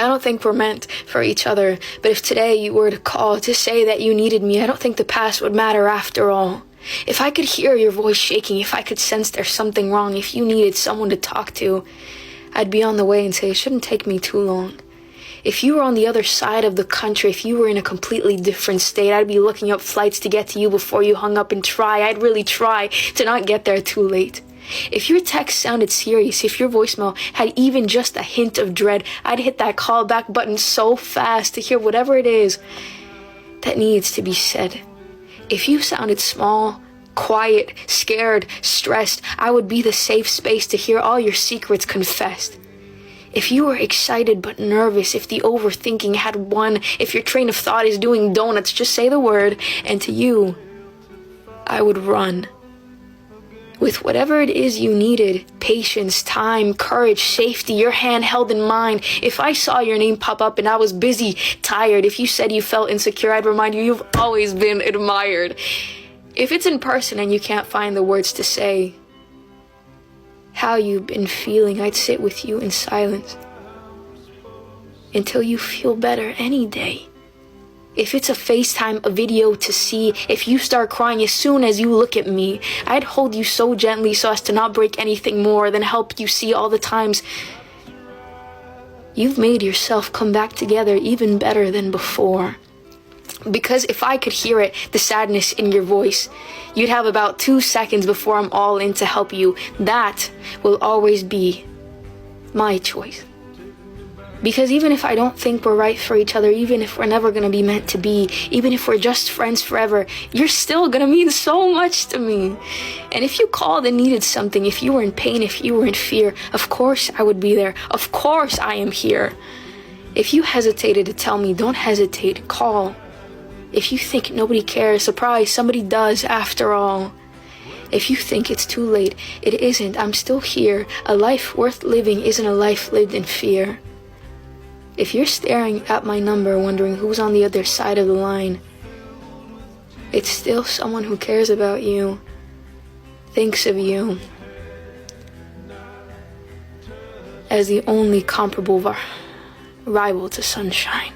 I don't think we're meant for each other, but if today you were to call to say that you needed me, I don't think the past would matter after all. If I could hear your voice shaking, if I could sense there's something wrong, if you needed someone to talk to, I'd be on the way and say it shouldn't take me too long. If you were on the other side of the country, if you were in a completely different state, I'd be looking up flights to get to you before you hung up and I'd really try to not get there too late. If your text sounded serious, if your voicemail had even just a hint of dread, I'd hit that callback button so fast to hear whatever it is that needs to be said. If you sounded small, quiet, scared, stressed, I would be the safe space to hear all your secrets confessed. If you were excited but nervous, if the overthinking had won, if your train of thought is doing donuts, just say the word, and to you, I would run. With whatever it is you needed, patience, time, courage, safety, your hand held in mine. If I saw your name pop up and I was busy, tired, if you said you felt insecure, I'd remind you you've always been admired. If it's in person and you can't find the words to say how you've been feeling, I'd sit with you in silence until you feel better any day. If it's a FaceTime, a video to see, if you start crying as soon as you look at me, I'd hold you so gently so as to not break anything more than help you see all the times you've made yourself come back together even better than before. Because if I could hear it, the sadness in your voice, you'd have about 2 seconds before I'm all in to help you. That will always be my choice. Because even if I don't think we're right for each other, even if we're never gonna be meant to be, even if we're just friends forever, you're still gonna mean so much to me. And if you called and needed something, if you were in pain, if you were in fear, of course I would be there. Of course I am here. If you hesitated to tell me, don't hesitate, call. If you think nobody cares, surprise, somebody does after all. If you think it's too late, it isn't. I'm still here. A life worth living isn't a life lived in fear. If you're staring at my number wondering who's on the other side of the line, it's still someone who cares about you, thinks of you as the only comparable rival to sunshine.